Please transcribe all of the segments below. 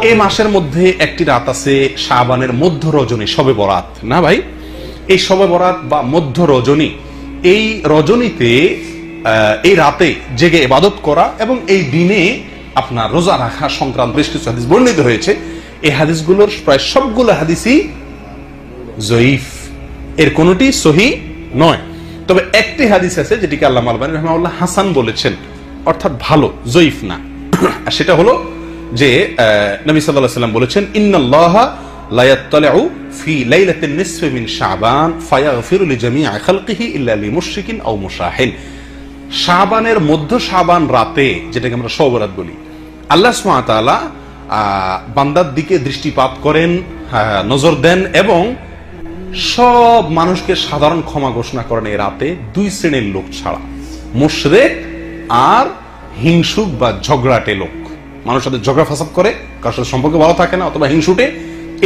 এই মাসের মধ্যে একটি রাত আছে শাবানের মধ্য রজনী, শবে বরাত না ভাই? এই শবে বরাত বা মধ্য রজনী, এই রজনীতে এই রাতে জেগে ইবাদত করা এবং এই দিনে আপনার রোজা রাখা সংক্রান্ত বেশ কিছু হাদিস বর্ণিত হয়েছে। এই হাদিসগুলোর প্রায় সবগুলো হাদিসই জয়ীফ, এর কোনটি সহিহ নয়। তবে একটি হাদিস আছে যেটিকে আল্লামা আলবানী রাহিমাহুল্লাহ হাসান বলেছেন, অর্থাৎ ভালো, জয়ীফ না। আর সেটা হলো যে নবী সাল্লাল্লাহু আলাইহি ওয়াসাল্লাম বলেছেন, ইন্নাল্লাহা লা ইয়াত্তালিউ ফি লাইলাতিন নিসফি মিন শাবান ফায়াগফিরু লিজামিই খালকিহি ইল্লা লিমুশরিকিন আও মুশাহিন। শাবানের মধ্য শাবান রাতে, যেটাকে আমরা শবে বরাত বলি, আল্লাহ সুবহানাহু ওয়া তাআলা বান্দার দিকে দৃষ্টিপাত করেন, নজর দেন এবং সব মানুষকে সাধারণ ক্ষমা ঘোষণা করেন এই রাতে, দুই শ্রেণীর লোক ছাড়া, মুশরিক আর হিংসুক বা ঝগড়াটে লোক। মানুষের সাথে ঝগড়া ফাসাদ করে, কারোর সাথে সম্পর্ক ভালো থাকে না, অথবা হিংসুটে,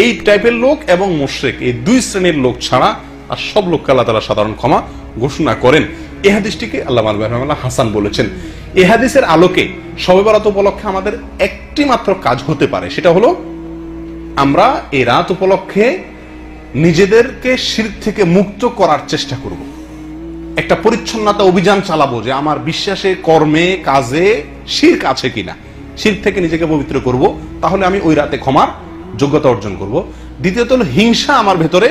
এই টাইপের লোক এবং মুশরিক, এই দুই শ্রেণীর লোক ছাড়া আর সব লোককে আল্লাহ তাআলা সাধারণ ক্ষমা ঘোষণা করেন। এই হাদিসটিকে আল্লামা আলবানী রাহিমাহুল্লাহ হাসান বলেছেন। এই হাদিসের আলোকে শবে বরাত উপলক্ষে আমাদের একটি মাত্র কাজ হতে পারে, সেটা হলো আমরা এই রাত উপলক্ষে নিজেদেরকে শিরক থেকে মুক্ত করার চেষ্টা করব। একটা পরিচ্ছন্নতা অভিযান চালাবো যে আমার বিশ্বাসে, কর্মে, কাজে শিরক আছে কিনা, শিরক থেকে নিজেকে পবিত্র করব, তাহলে আমি ওই রাতে ক্ষমার যোগ্যতা অর্জন করব। দ্বিতীয়ত হলো হিংসা আমার ভেতরে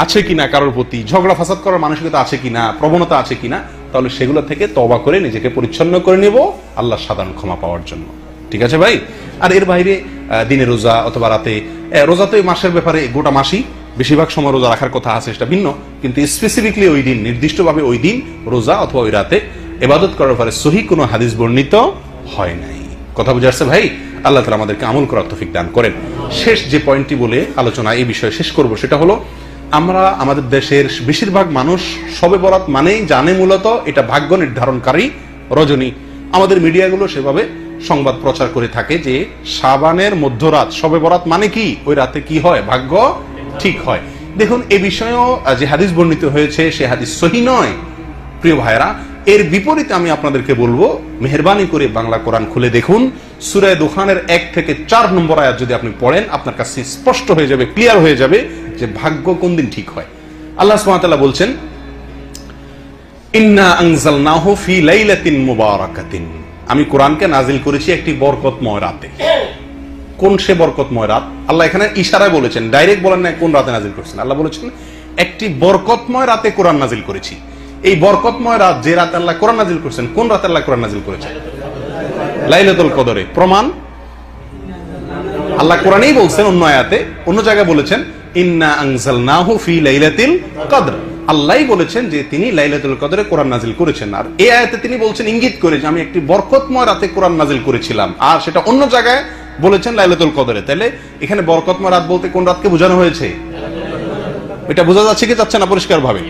আছে কিনা, কারোর প্রতি ঝগড়া ফাসাদ করার মানসিকতা আছে কিনা, প্রবণতা আছে কিনা, তাহলে সেগুলো থেকে তওবা করে নিজেকে পরিচ্ছন্ন করে নেব আল্লাহর সাধারণ ক্ষমা পাওয়ার জন্য। ঠিক আছে ভাই? আর এর বাইরে দিনে রোজা অথবা রাতে রোজা, তো এই মাসের ব্যাপারে গোটা মাসই বেশিরভাগ সময় রোজা রাখার কথা আছে, সেটা ভিন্ন, কিন্তু স্পেসিফিকলি ওই দিন, নির্দিষ্টভাবে ওই দিন রোজা অথবা ওই রাতে ইবাদত করার ব্যাপারে সহিহ কোনো হাদিস বর্ণিত হয় নাই। কথা বুঝে আসছে ভাই? আল্লাহ তাআলা আমাদেরকে আমল করার তৌফিক দান করেন। শেষ যে পয়েন্টটি বলে আলোচনা এই বিষয়ে শেষ করব, সেটা হলো আমরা আমাদের দেশের বেশিরভাগ মানুষ শবে বরাত মানেই জানে মূলত এটা ভাগ্য নির্ধারণকারী রজনী। আমাদের মিডিয়াগুলো সেভাবে সংবাদ প্রচার করে থাকে যে শাবানের মধ্যরাত, শবে বরাত মানে কি, ওই রাতে কি হয়, ভাগ্য ঠিক হয়। দেখুন, এ বিষয়েও যে হাদিস বর্ণিত হয়েছে সে হাদিস সহিহ নয় প্রিয় ভাইরা। এর বিপরীতে আমি আপনাদেরকে বলবো, মেহেরবানি করে বাংলা কোরআন খুলে দেখুন, সূরা দুখানের 1 থেকে 4 নম্বর আয়াত যদি আপনি পড়েন, আপনার কাছে স্পষ্ট হয়ে যাবে, ক্লিয়ার হয়ে যাবে যে ভাগ্য কোন দিন ঠিক হয়। আল্লাহ সুবহানাহু ওয়া তাআলা বলছেন, ইন্না আনজালনাহু ফি লাইলাতিন মুবারাকাতিন, আমি কোরআনকে নাজিল করেছি একটি বরকতময় রাতে। কোন সে বরকতময় রাত? আল্লাহ এখানে ইশারায় বলেছেন, ডাইরেক্ট বলেন না কোন রাতে নাজিল করেছেন। আল্লাহ বলেছেন একটি বরকতময় রাতে কোরআন নাজিল করেছি। এই বরকতময় রাত, যে রাতে আল্লাহ কোরআন নাজিল করেছেন, কোন রাতে আল্লাহ কোরআন নাজিল করেছেন? লাইলাতুল কদরে। প্রমাণ আল্লাহ কোরআনেই বলছেন, অন্য আয়াতে, অন্য জায়গায় বলেছেন ইন্না আনজালনাহু ফি লাইলাতিল কদর। আল্লাহই বলেছেন যে তিনি লাইলাতুল কদরে কোরআন নাজিল করেছেন। আর এই আয়াতে তিনি বলছেন, ইঙ্গিত করে, যে আমি একটি বরকতময় রাতে কোরআন নাজিল করেছিলাম, আর সেটা অন্য জায়গায় বলেছেন লাইলাতুল কদরে। তাহলে এখানে বরকতময় রাত বলতে কোন রাতকে বোঝানো হয়েছে? এটা বোঝা যাচ্ছে কি যাচ্ছে না পরিষ্কার ভাবে?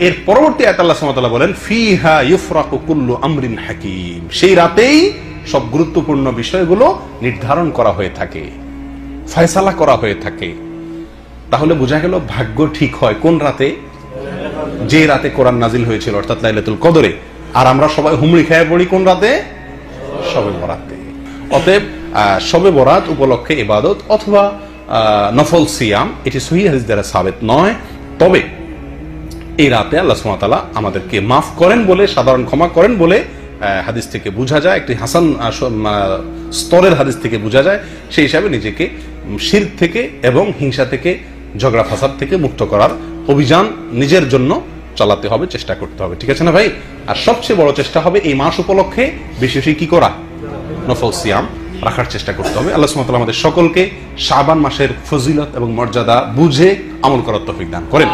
এর পরবর্তী আয়াতে আল্লাহ সুবহানাহু ওয়া তাআলা বলেন, ফিহা ইউফরাকু কুল্লু আমরিন হাকিম, সেই রাতেই সব গুরুত্বপূর্ণ বিষয়গুলো নির্ধারণ করা হয়ে থাকে, ফয়সালা করা হয়ে থাকে। তাহলে বোঝা গেল ভাগ্য ঠিক হয় কোন রাতে? যে রাতে কোরআন নাজিল হয়েছিল, অর্থাৎ লাইলাতুল কদরে। আর আমরা সবাই হুমড়ি খেয়ে পড়ি কোন রাতে? শবে বরাতে। অতএব শবে বরাত উপলক্ষে ইবাদত অথবা নফল সিয়াম, এটি সহিহ হাদিস দ্বারা সাবিত নয়। তবে এই রাতে আল্লাহ সুবহানাহু ওয়া তাআলা আমাদেরকে মাফ করেন বলে, সাধারণ ক্ষমা করেন বলে হাদিস থেকে বোঝা যায়, একটি হাসান স্তরের হাদিস থেকে বোঝা যায়। সেই হিসাবে নিজেকে শিরক থেকে এবং হিংসা থেকে, ঝগড়া ফাসাদ থেকে মুক্ত করার অভিযান নিজের জন্য চালাতে হবে, চেষ্টা করতে হবে। ঠিক আছে না ভাই? আর সবচেয়ে বড় চেষ্টা হবে এই মাস উপলক্ষে বেশি বেশি কি করা, নফল সিয়াম রাখার চেষ্টা করতে হবে। আল্লাহ সুবহানাহু ওয়া তাআলা আমাদের সকলকে শাবান মাসের ফজিলত এবং মর্যাদা বুঝে আমল করার তৌফিক দান করেন।